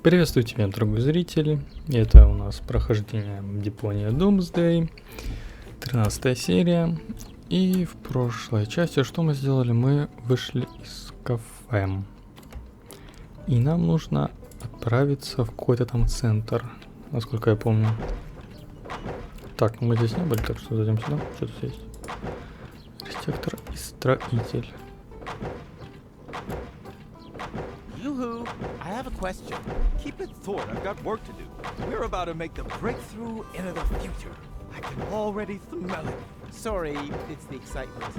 Приветствую тебя, дорогой зритель. Это у нас прохождение Deponia Doomsday, 13 серия. И в прошлой части что мы сделали? Мы вышли из кафе. И нам нужно отправиться в какой-то там центр, насколько я помню. Так, мы здесь не были, так что зайдем сюда. Что тут есть? Архитектор и строитель. I have a question. Keep it short, I've got work to do. We're about to make the breakthrough into the future. I can already smell it. Sorry, it's the excitement.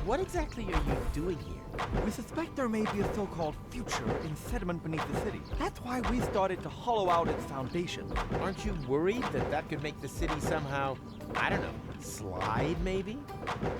What exactly are you doing here? We suspect there may be a so-called future in sediment beneath the city. That's why we started to hollow out its foundation. Aren't you worried that that could make the city somehow, I don't know, slide maybe?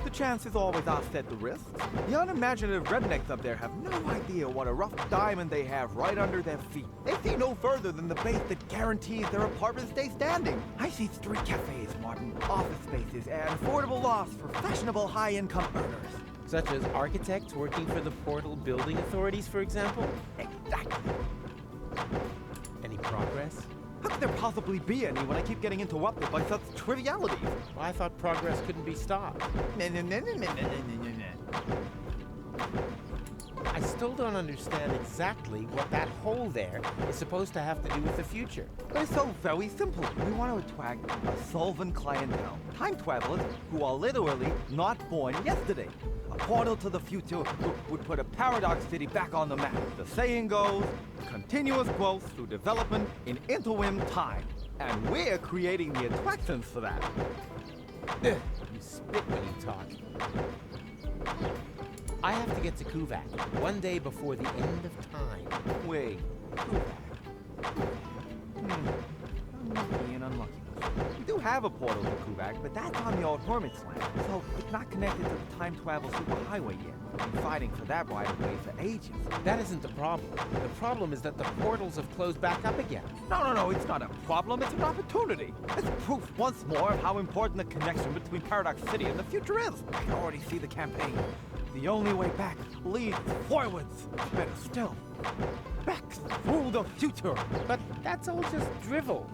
The chances always offset the risks. The unimaginative rednecks up there have no idea what a rough diamond they have right under their feet. They see no further than the base that guarantees their apartments stay standing. I see street cafes, Martin, office spaces, and affordable lofts for fashionable high-income earners. Such as architects working for the Portal Building Authorities, for example? Exactly. Any progress? How could there possibly be any when I keep getting interrupted by such trivialities? Well, I thought progress couldn't be stopped. I still don't understand exactly what that hole there is supposed to have to do with the future. But it's so very simple. We want to attract a solvent clientele. Time travelers who are literally not born yesterday. A portal to the future would put a Paradox-siti back on the map. The saying goes, continuous growth through development in interim time. And we're creating the attractions for that. You spit when you talk. I have to get to Kuvak one day before the end of time. Wait, Kuvak? Unlucky and unlucky. We do have a portal to Kuvak, but that's on the old Hermit's land, so it's not connected to the time travel superhighway yet. We've been fighting for that right of way for ages. That isn't the problem. The problem is that the portals have closed back up again. No, it's not a problem, it's an opportunity. It's proof once more of how important the connection between Paradox-siti and the future is. I can already see the campaign. The only way back leads forwards. Better still, back through the future. But that's all just drivel.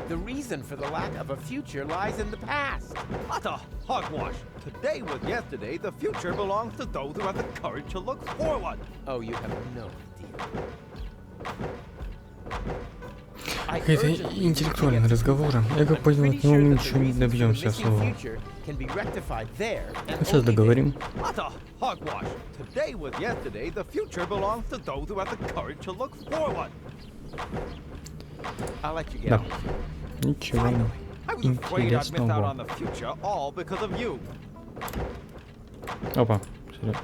The reason for the lack of a future lies in the past. Utter hogwash. Today was yesterday. The future belongs to those who have the courage to look forward. Oh, you have no idea. Это интеллектуальные разговоры. Я как понял, от него мы ничего не добьемся особо. Сейчас договорим. Да. Ничего интересного. Опа.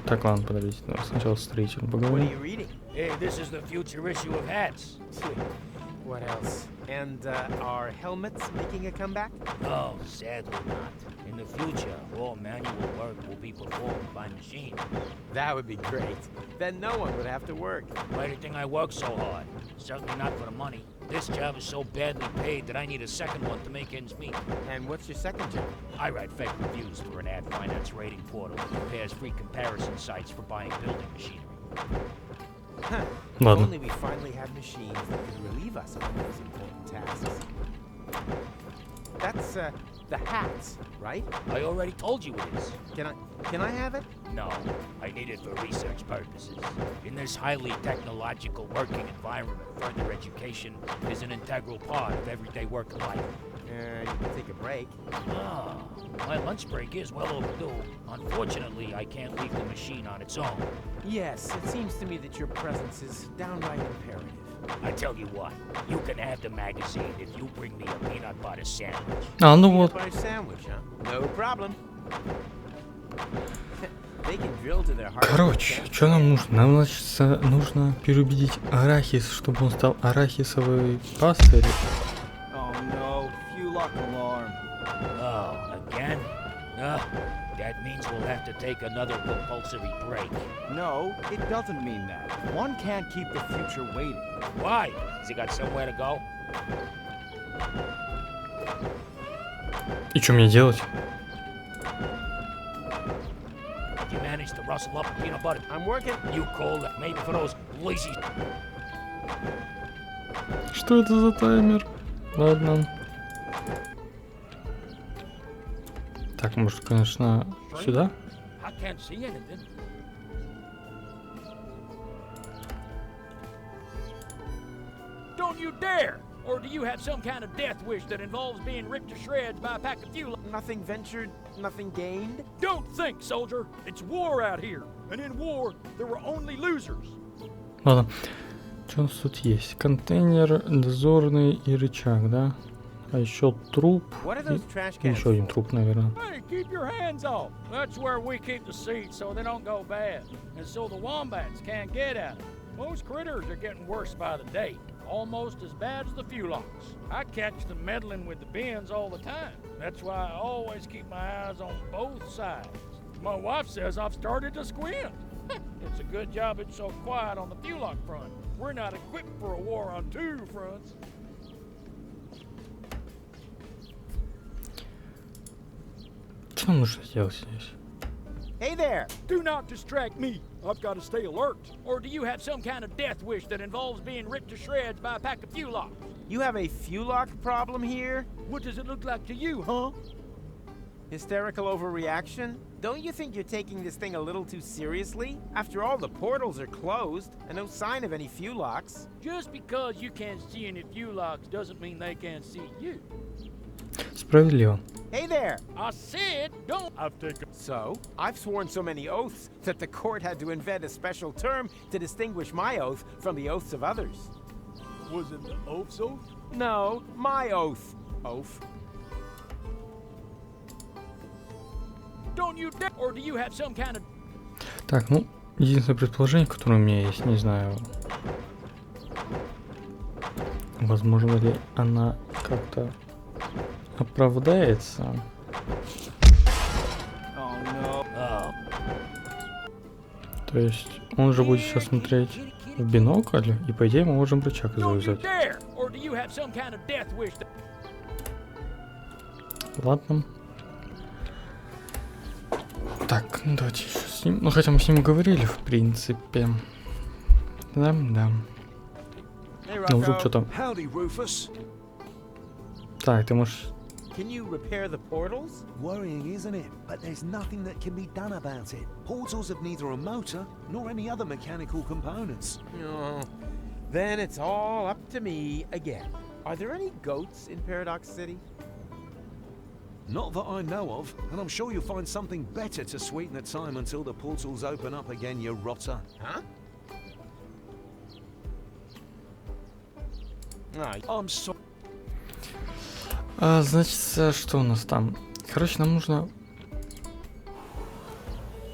Так, ладно, подождите. Сначала с строителем поговорим. What else? And are helmets making a comeback? No, sadly not. In the future, all manual work will be performed by machine. That would be great. Then no one would have to work. Why do you think I work so hard? Certainly not for the money. This job is so badly paid that I need a second one to make ends meet. And what's your second job? I write fake reviews for an ad finance rating portal that compares free comparison sites for buying building machinery. Huh. If Ладно. only we finally had machines that could relieve us of those important tasks. That's the hats, right? I already told you it is. Can I have it? No, I need it for research purposes. In this highly technological working environment, further education is an integral part of everyday work and life. You can take a break. Ah, my lunch break is well overdue. Unfortunately, I can't leave the machine on its own. Yes, it seems to me that your presence is downright imperative. I tell you what, you can have the magazine if you bring me a peanut butter sandwich. А, ну вот. Peanut butter sandwich, huh? No problem. They can drill to their heart. Короче, что нам нужно? Нам, значит, нужно переубедить арахис, чтобы он стал арахисовой пастой. Oh no, few lock alarm. Oh, again? That means we'll have to take another compulsory break. No, it doesn't mean that. One can't keep the future waiting. Why? Has he got somewhere to go? И что мне делать? You managed to rustle up a peanut butter. I'm working. You call that maybe for those lazy Что это за таймер? Ладно. Так, может, конечно, сюда? I can't see anything. Don't you dare! Or do you have some kind of death wish that involves being ripped to shreds by a pack of fuel? Nothing ventured, nothing gained? Don't think, soldier. It's war out here. And in war, there were only losers. Ладно. Что у нас тут есть? Контейнер, дозорный и рычаг, да? А еще труп. И еще один труп, наверное. Hey, keep your hands off. That's where we keep the seeds so they don't go bad. And so the wombats can't get at them. Most critters are getting worse by the day. Almost as bad as the fulocks. I catch them meddling with the bins all the time. That's why I always keep my eyes on both sides. My wife says I've started to squint. It's a good job it's so quiet on the fulock front. We're not equipped for a war on two fronts. Что нам нужно сделать здесь? Hey there! Do not distract me. I've got to stay alert. Or do you have some kind of death wish that involves being ripped to shreds by a pack of fulocks? You have a fulock problem here? What does it look like to you, huh? Hysterical overreaction? Don't you think you're taking this thing a little too seriously? After all, the portals are closed, and no sign of any fulocks. Just because you can't see any fulocks doesn't mean they can't see you. Справедливо. Hey there! I said don't. I've taken. So, I've sworn so many oaths that the court had to invent a special term to distinguish my oath from the oaths of others. Was it the oath's oath? No, my oath. Oath. Don't you dare. Or do you have some kind of... Так, ну, единственное предположение, которое у меня есть, не знаю, возможно ли она как-то оправдается. Oh no. То есть он же будет сейчас смотреть в бинокль, и по идее мы можем рычаг завязать. Ладно. Так, ну давайте еще с ним. Ну хотя мы с ним говорили, в принципе. Да. Ну вдруг что-то. Так, ты можешь. Can you repair the portals? Worrying, isn't it? But there's nothing that can be done about it. Portals have neither a motor nor any other mechanical components. Oh, then it's all up to me again. Are there any goats in Paradox-siti? Not that I know of, and I'm sure you'll find something better to sweeten the time until the portals open up again, you rotter. Huh? I'm sorry. Значит, что у нас там? Короче, нам нужно...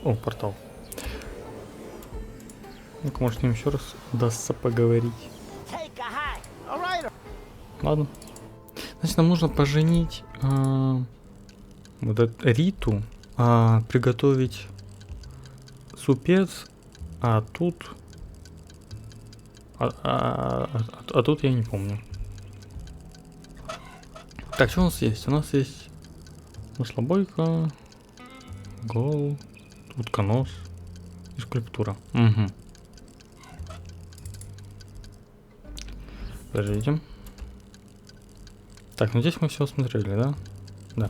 О, портал. Ну-ка, может, с ним еще раз удастся поговорить. Ладно. Значит, нам нужно поженить вот эту Риту, приготовить супец, а тут... тут я не помню. Так, что у нас есть? У нас есть маслобойка, гол, утконос и скульптура. Угу. Подождите. Так, ну здесь мы все смотрели, да? Да.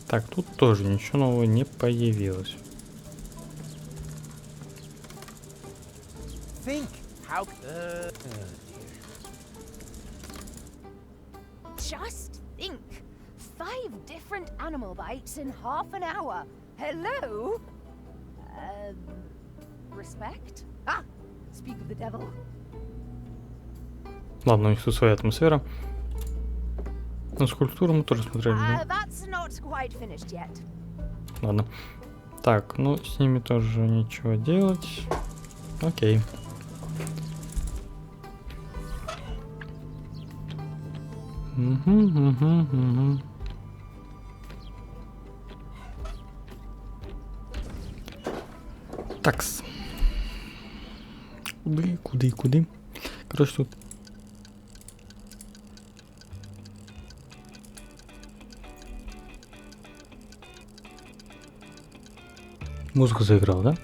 Так, тут тоже ничего нового не появилось. Think how Just think. 5 different animal bites in half an hour. Hello? Respect? Ah, speak of the devil. Ладно, у них тут своя атмосфера. Но скульптуру мы тоже смотрели, да? That's not quite finished yet. Ладно. Так, ну с ними тоже ничего делать. Окей. Угу. Такс. Куды? Короче, тут... Музыка заиграла, да?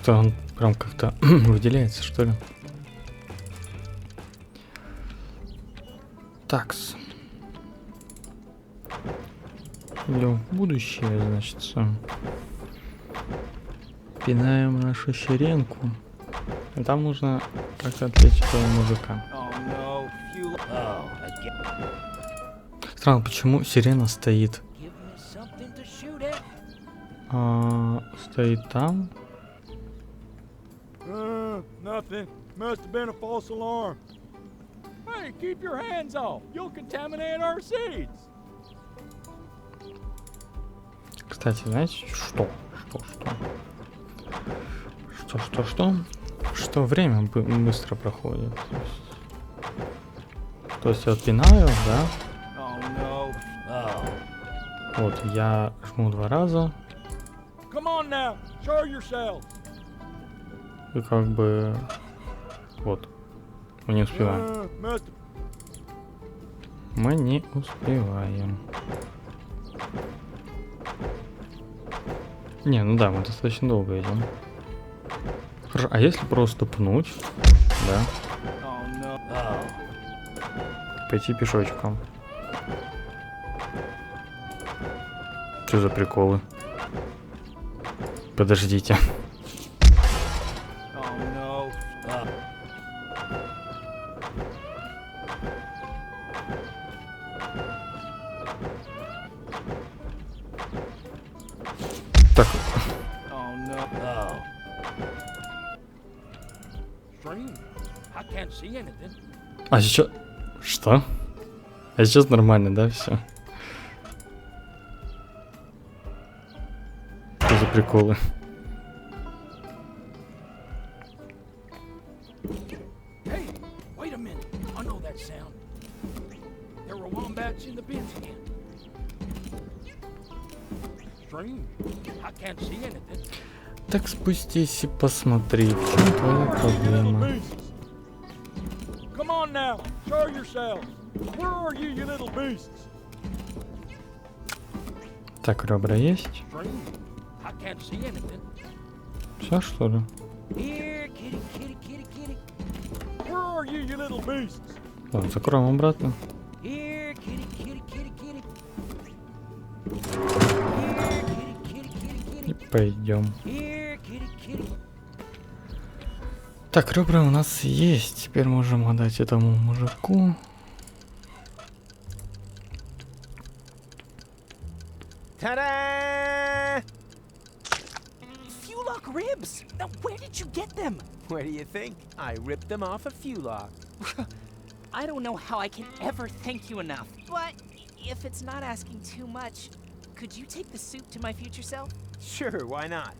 Что он прям как-то выделяется, что ли? Такс. Идем в будущее, значит. Пинаем нашу сиренку. И там нужно как-то отвлечь этого мужика. Странно, почему сирена стоит? Стоит там. Nothing. Must have been a false alarm. Hey, keep your hands off. You'll contaminate our seeds. Кстати, знаете, что время быстро проходит. То есть я пинаю, да? Вот, я жму 2 раза. Come on now, show yourselves. И как бы... Вот. Мы не успеваем. Мы не успеваем. Не, ну да, мы достаточно долго идем. Хорошо, а если просто пнуть? Да. Пойти пешочком. Что за приколы? Подождите. Так. А сейчас... Что? А сейчас нормально, да, все? Что за приколы? Hey, wait a minute. I know that sound. There were wombats in the bins again. Strange. I can't see anything. Так спустись и посмотри, в чем твоя проблема. Come on now, show yourselves. Where are you, you little beasts? Так, ребра есть? I can't see anything. Все, что ли? Here, kitty, kitty, kitty, kitty. Where are you, you little beasts? Ладно, закроем обратно. Here, kitty, kitty, kitty, kitty. И пойдем. Here, kitty, kitty. Так, ребра у нас есть. Теперь можем отдать этому мужику. Ta-da! Fulock ribs! Now, where did you get them? Where do you think? I ripped them off a Fulock. I don't know how I can ever thank you enough. But if it's not asking too much, could you take the soup to my future self? Sure, why not?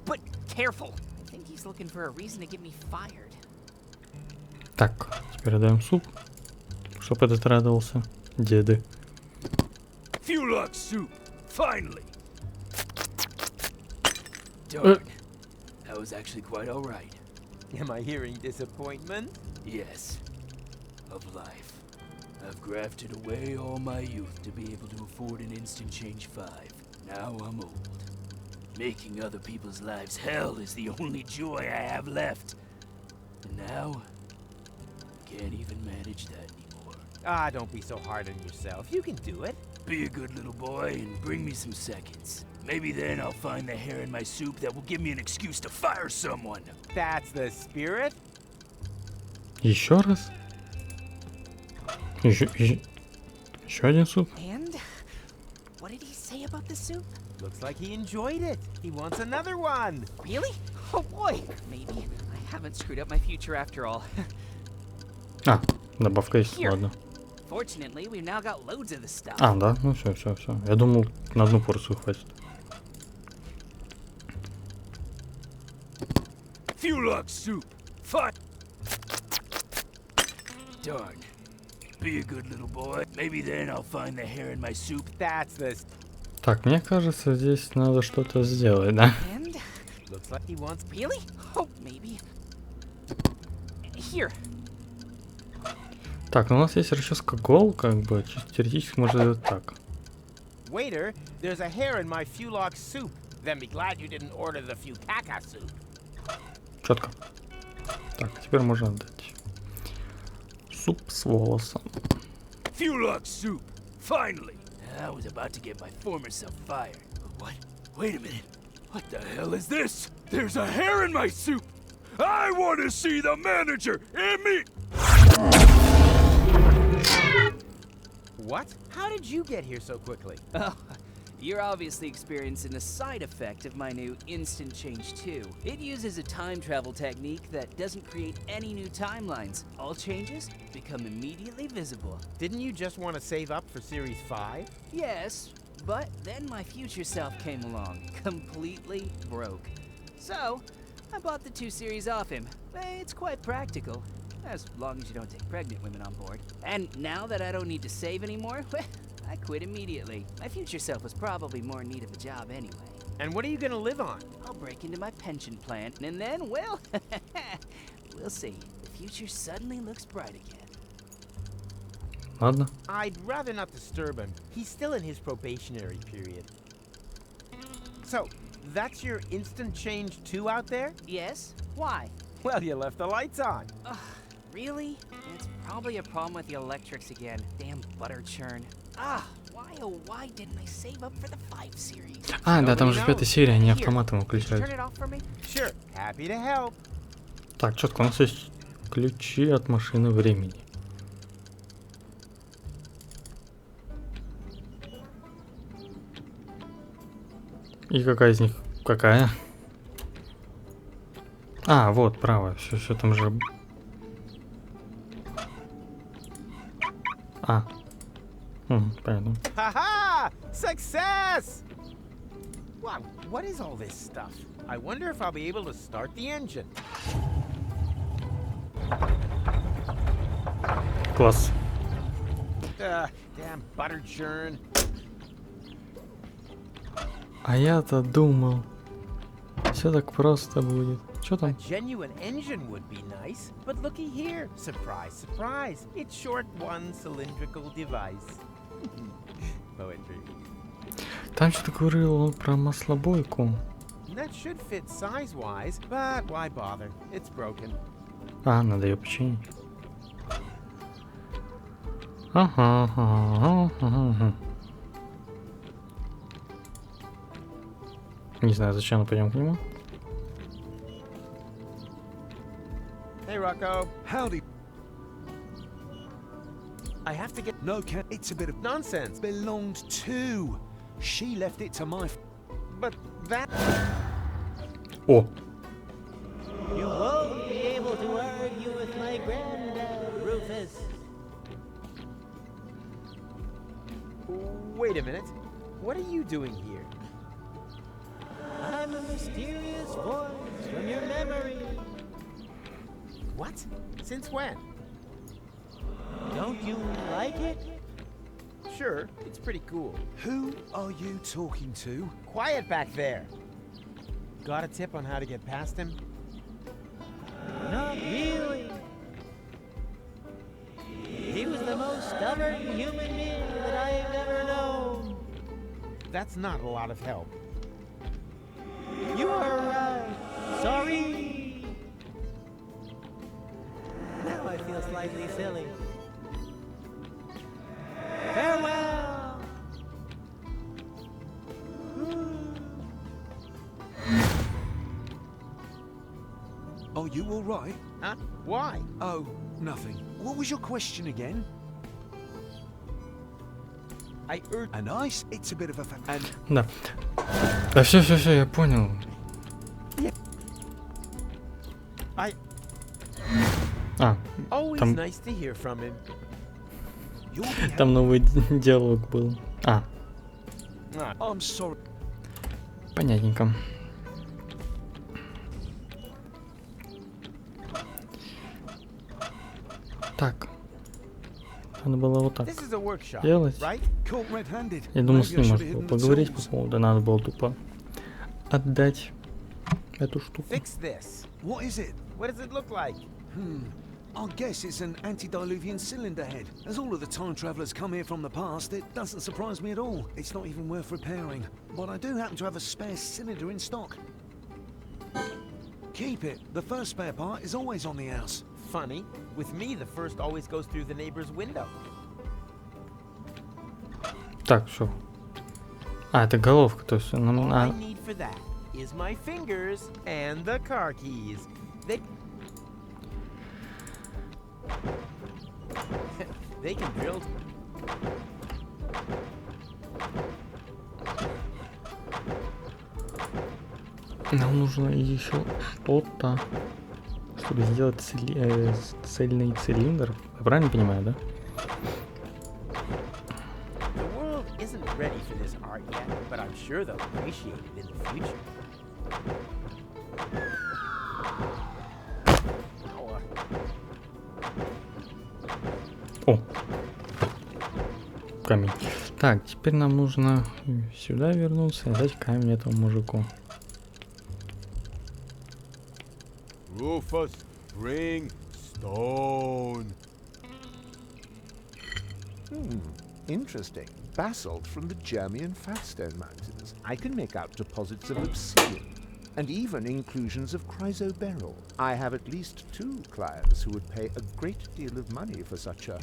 But careful. I think he's looking for a reason to get me fired. Так, теперь даем суп, чтоб этот радовался. Деды. Fulock soup, finally. Darn, that was actually quite all right. Am I hearing disappointment? Yes, of life. I've grafted away all my youth to be able to afford an instant change 5. Now I'm old. Making other people's lives hell is the only joy I have left. And now, I can't even manage that anymore. Ah, don't be so hard on yourself. You can do it. Be a good little boy and bring me some seconds. Maybe then I'll find the hair in my soup that will give me an excuse to fire someone. That's the spirit. Еще раз. Еще один суп. And what did he say about the soup? Looks like he enjoyed it. He wants another one. Really? Oh boy. Maybe I haven't screwed up my future after all. А, добавка есть, Here. ладно. Fortunately, we've now got loads of this stuff. А, да, ну все. Я думал, на одну порцию хватит. Fulock soup, fine. Darn. Be a good little boy. Maybe then I'll find the hair in my soup. That's the. Так, мне кажется, здесь надо что-то сделать, да? And Looks like he wants. really? Oh, maybe. Here. Так, ну у нас есть расческа гол, как бы, чисто теоретически можно сделать так. Waiter, there's a hair in my Fulock soup. Then be glad you didn't order the fukaka soup. Четко. Так, теперь можно отдать. Суп с волосом. Fulok soup! Finally! I was about to get my former self fired. What? Wait a minute. What the hell is this? There's a hair in my soup! I want to see the manager and me! What? How did you get here so quickly? Oh, you're obviously experiencing the side effect of my new Instant Change 2. It uses a time travel technique that doesn't create any new timelines. All changes become immediately visible. Didn't you just want to save up for Series 5? Yes, but then my future self came along, completely broke. So, I bought the 2 series off him. It's quite practical, as long as you don't take pregnant women on board. And now that I don't need to save anymore, I quit immediately. My future self was probably more in need of a job anyway. And what are you gonna live on? I'll break into my pension plan, and then, well, we'll see. The future suddenly looks bright again. Ладно. I'd rather not disturb him. He's still in his probationary period. So, that's your Instant Change 2 out there? Yes? Why? Well, you left the lights on. Really? It's probably a problem with the electrics again. Damn butter churn. Why oh why didn't I save up for the 5 series? А, да, там же в 5-й серии они автоматом Turn выключают. it off for me? Sure, happy to help. Так, четко, у нас есть ключи от машины времени. И какая из них? Какая? А, вот, правая. Все там же. А. Понятно. Haha! Success! Wow, what is all this stuff? I wonder if I'll be able to start the engine. Класс. Damn butter churn. А я-то думал, все так просто будет. Что A там? genuine engine would be nice, but looky here. Surprise, surprise. It's short one cylindrical device. Poetry. Там что-то говорил про маслобойку. That should fit size-wise, but why bother? It's broken. А, надо ее починить. Ага. Не знаю, зачем мы пойдем к нему. Hey, Rocco. Howdy. I have to get... No, Cat, it's a bit of Nonsense. belonged to. She left it to my... But that... О, You won't be able to argue with my granddad, Rufus. Wait a minute. What are you doing here? I'm a mysterious voice from your memory. What? Since when? Don't you like it? Sure, it's pretty cool. Who are you talking to? Quiet back there. Got a tip on how to get past him? Not really. He was the most stubborn human being that I have ever known. That's not a lot of help. You are right. Sorry. Now I feel slightly silly. Farewell. Are you all right? Huh? Why? Oh, nothing. What was your question again? I urge... And ice, it's a bit of a... And да. Да все, я понял. А, Always Там- nice to hear from him. you'll be... там новый диалог был. А, I'm sorry. понятненько. Так. Надо было вот так This is a workshop, делать. right? Caught red-handed. Я думаю, с Maybe I ним should можно have было hidden the поговорить по tools. поводу. Надо было тупо отдать эту штуку. Fix this. What is it? What does it look like? I guess it's an antediluvian cylinder head. As all of the time travelers come here from the past, it doesn't surprise me at all. It's not even worth repairing. But I do happen to have a spare cylinder in stock. Keep it. The first spare part is always on the house. Funny. With me, the first always goes through the neighbor's window. Так, что? А, это головка, то есть нам All I надо... need for that is my fingers and the car keys. They can drill. Нам нужно еще что-то, чтобы сделать цельный цилиндр. Я правильно понимаю, да? The world isn't ready for this art yet, but I'm sure they'll appreciate it in the future. О! Камень. Так, теперь нам нужно сюда вернуться и дать камень этому мужику. Rufus, bring stone. Interesting. Basalt from the Germanian Fatstone Mountains. I can make out deposits of obsidian, and even inclusions of chrysoberyl. I have at least 2 clients who would pay a great deal of money for such a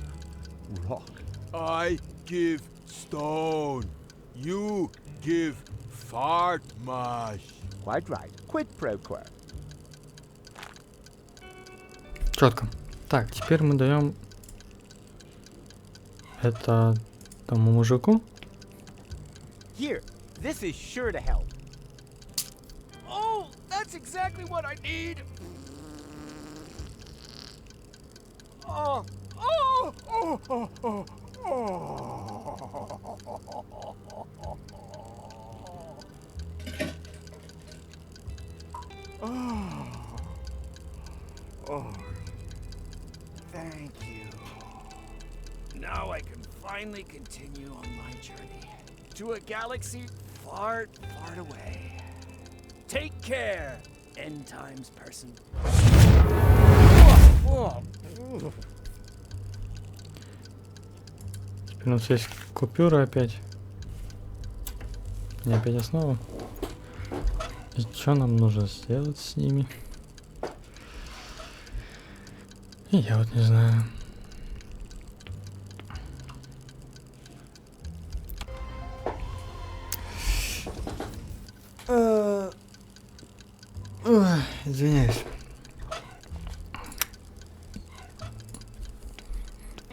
rock. I give stone. You give fart mash. Quite right. Quid pro quo. Четко. Так, теперь мы даем это тому мужику. Here, this is sure to help. Oh, that's exactly what I need. Oh, oh, oh, oh, oh, Oh, thank you. Now I can finally continue on my journey to a galaxy far, far away. Take care, end times person. Теперь у нас есть купюра опять. И опять основа. И что нам нужно сделать с ними? И я вот не знаю. Извиняюсь.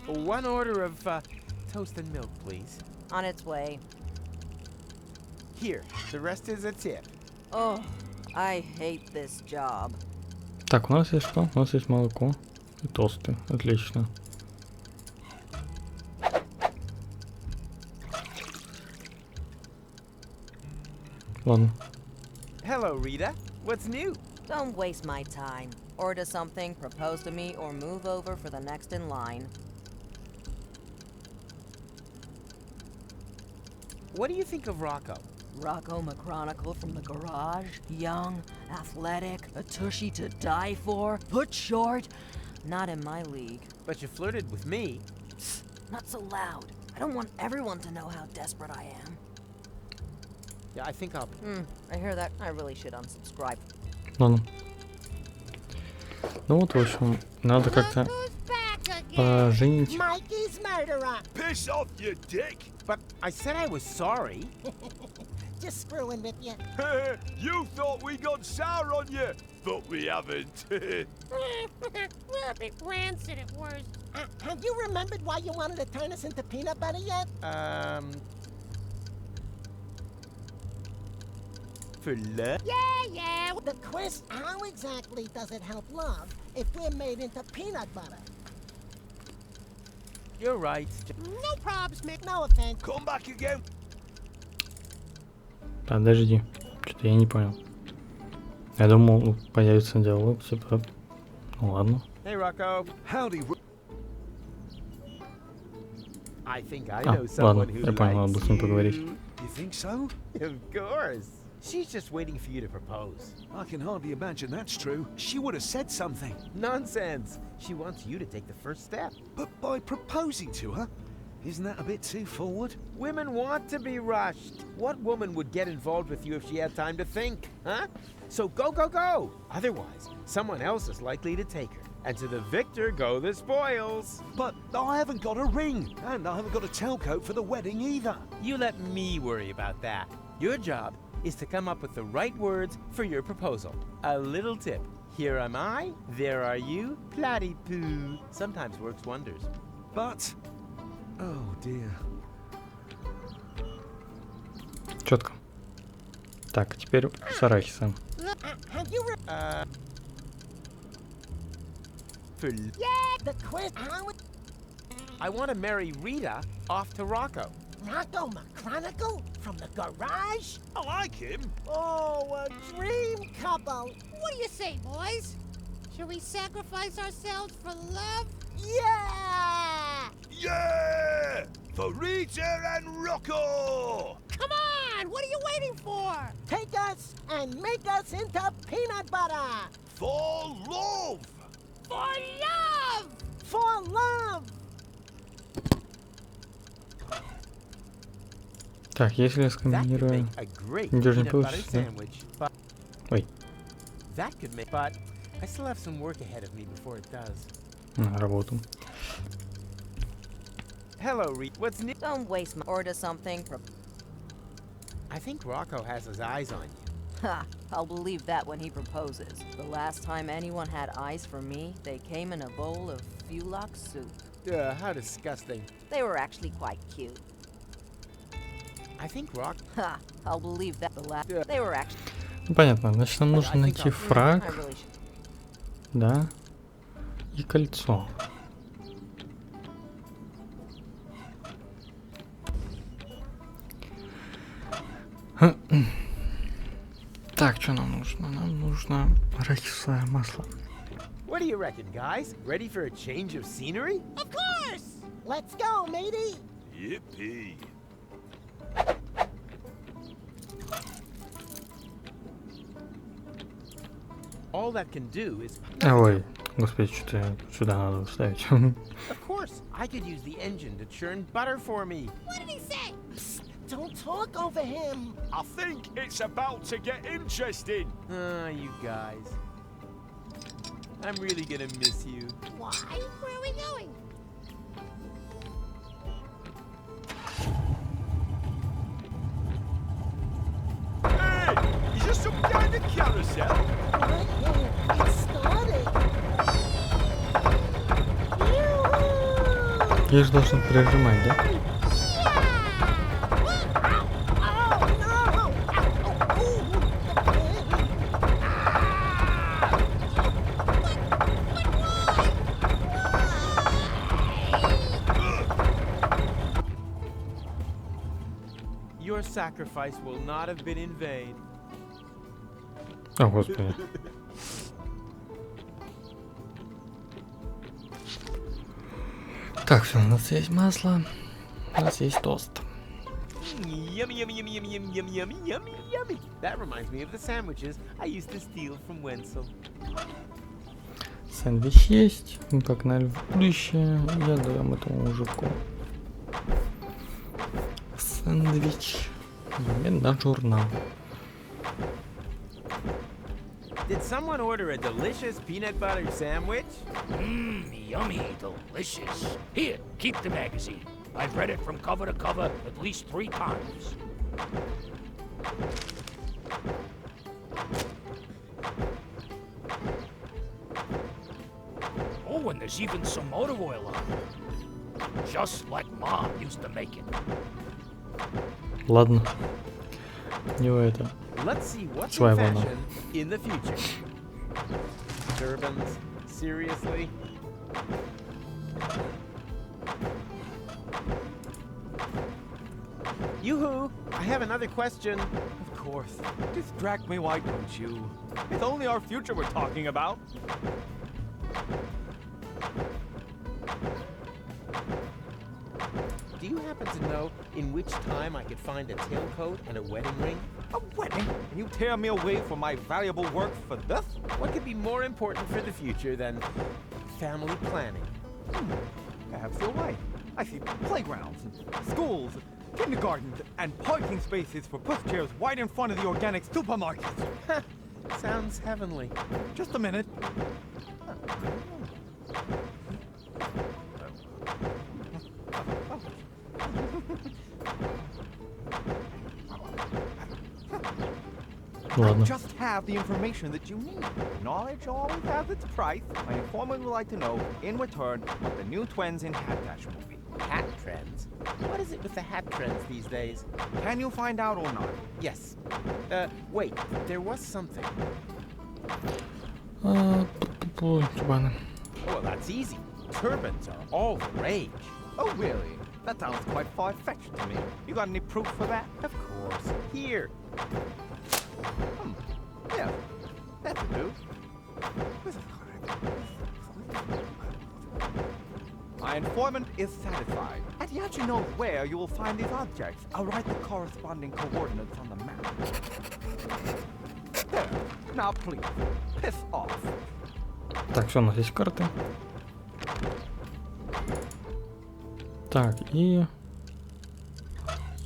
One order of toast and milk, please. On its way. Here, the rest is a tip. Oh, I hate this job. Так, у нас есть что? У нас есть молоко и тосты. Отлично. Ладно. Hello, Rita. What's new? Don't waste my time. Order something, propose to me, or move over for the next in line. What do you think of Rocco? Rocco McChronicle from the garage. Young, athletic, a tushy to die for, put short. Not in my league. But you flirted with me. Not so loud. I don't want everyone to know how desperate I am. Yeah, I think I'll... I hear that. I really should unsubscribe. Ладно. Ну вот, в общем, надо как-то поженить. Mikey's murderer. piss off, you dick! But I said I was sorry. Just screwing with you. You thought we got sour on you, but we haven't. We're a bit rancid at worst. Have you remembered why you wanted to turn us into peanut butter yet? For love? Yeah. The quest, how exactly does it help love if we're made into peanut butter? You're right. No probs, Mick. No offense. Come back again. Подожди, что-то я не понял. Я думал, появится диалог, типа... Ну ладно. Hey, Rocco. Howdy. I think I А, know someone ладно, who я понял, надо likes было с ним поговорить. you. You think so? Of course. She's just waiting for you to propose. I can hardly imagine that's true. She would have said something. Nonsense. She wants you to take the first step. But by proposing to her? Isn't that a bit too forward? Women want to be rushed. What woman would get involved with you if she had time to think, huh? So go, go, go. Otherwise, someone else is likely to take her. And to the victor go the spoils. But I haven't got a ring, and I haven't got a tailcoat for the wedding either. You let me worry about that. Your job is to come up with the right words for your proposal. A little tip. Here am I, there are you, platypoo. Sometimes works wonders. But... oh dear. Четко. Так, теперь с арахисом. Have you Yeah, the quiz. I want to marry Rita off to Rocco. Rocco McChronicle from the garage? I like him. Oh, a dream couple. What do you say, boys? Should we sacrifice ourselves for love? Yeah! Yeah! For Rita and Rocco! Come on! What are you waiting for? Take us and make us into peanut butter. For love! For love! For love! Так, если я That could скомбинирую... make a great Даже не peanut butter получится. sandwich. But Ой, that could make. But I still have some work ahead of me before it does. на работу. Hello, Rita. What's new? Don't waste my order something from... I think Rocco has his eyes on you. Ha! I'll believe that when he proposes. The last time anyone had eyes for me, they came in a bowl of Fulok soup. How disgusting. They were actually quite cute. I think Rock. Ha! I'll believe that the last... They were actually... Ну, понятно, значит нам нужно найти I фраг, really should... да, и кольцо. Так, что нам нужно? Нам нужно арахисовое масло. What do you reckon, guys? Ready for a change of scenery? Of course! Let's go, matey. Yippee! All that can do is. Ой, господи, что-то сюда надо вставить. Of course, I could use the engine to churn butter for me. What did he say? Psst, don't talk over him. I think it's about to get interesting. You guys. I'm really gonna miss you. Why? Where are we going? Hey! Is this some kind of carousel? It started. Yoo-hoo! Я же должен прижимать, да? Your sacrifice will not have been in vain. О, господи. Так, все, у нас есть масло, у нас есть тост. Yummy, yummy, yummy, yummy, yummy, yummy, yummy, yummy, yummy. That reminds me of the sandwiches I used to steal from Wenzel. Сэндвич есть, мы погнали в будущее и отдаем этому мужику. Сэндвич. На журнал. Did someone order a delicious peanut butter sandwich? Yummy, delicious. Here, keep the magazine. I've read it from cover to cover at least 3 times. Oh, and there's even some motor oil on it. Just like Mom used to make it. Ладно. У него это... Let's see what's in Своя волна. fashion in the future. Turbans? Seriously? Yoo-hoo! I have another question. Of course. Distract me, why don't you? It's only our future we're talking about. Do do you happen to know in which time I could find a tailcoat and a wedding ring? A wedding? And you tear me away from my valuable work for this? What could be more important for the future than family planning? Perhaps you're right. I see playgrounds, and schools, kindergartens, and parking spaces for pushchairs right in front of the organic supermarket. Sounds heavenly. Just a minute. I just have the information that you need. Knowledge always has its price. My informant would like to know, in return, what the new trends in hat fashion will be. Hat trends? What is it with the hat trends these days? Can you find out or not? Yes. Wait, there was something. Well, that's easy. Turbans are all the rage. Oh, really? That sounds quite far-fetched to me. You got any proof for that? Of course. Here. Yeah, that'll do. My informant is satisfied, and he actually knows where you will find these objects. I'll write the corresponding coordinates on the map. There. Now please, piss off. Так, все, у нас есть карты. Так, и...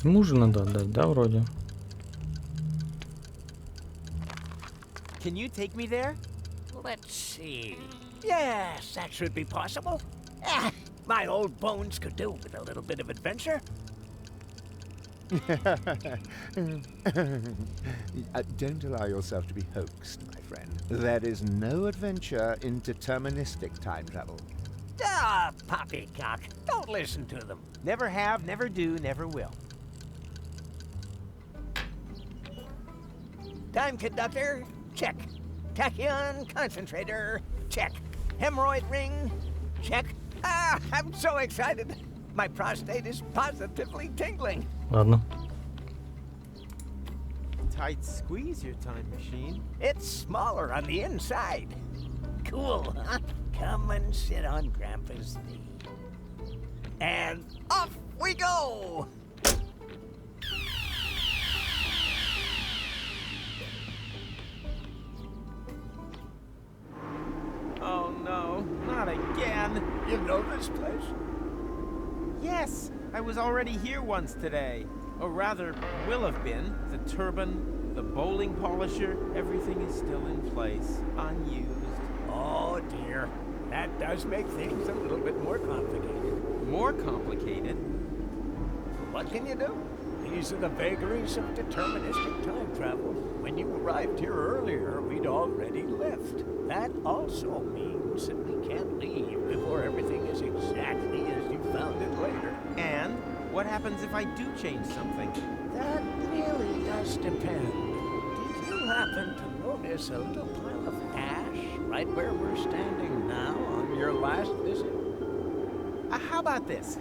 Ему же надо отдать, да, вроде? Can you take me there? Let's see. Yes, that should be possible. My old bones could do with a little bit of adventure. Don't allow yourself to be hoaxed, my friend. There is no adventure in deterministic time travel. Ah, poppycock. Don't listen to them. Never have, never do, never will. Time conductor, check. Tachyon concentrator, check. Hemorrhoid ring, check. Ah, I'm so excited. My prostate is positively tingling. Ладно. Tight squeeze your time machine. It's smaller on the inside. Cool, huh? Come and sit on Grandpa's knee. And off we go! Oh no, not again. You know this place? Yes, I was already here once today. Or rather, will have been. The turban, the bowling polisher, everything is still in place, unused. Oh dear, that does make things a little bit more complicated. More complicated? What can you do? These are the vagaries of deterministic time travel. When you arrived here earlier, we'd already left. That also means that we can't leave before everything is exactly as you found it later. And what happens if I do change something? That really does depend. Did you happen to notice a little pile of ash right where we're standing now on your last visit? How about this?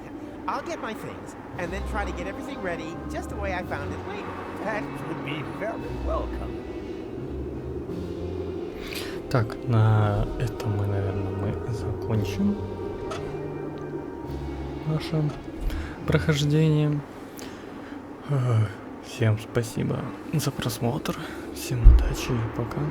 I'll get my things, and then try to get everything ready just the way I found it later. That would be very welcome. Так, на этом мы закончим наше прохождение. Всем спасибо за просмотр, всем удачи и пока.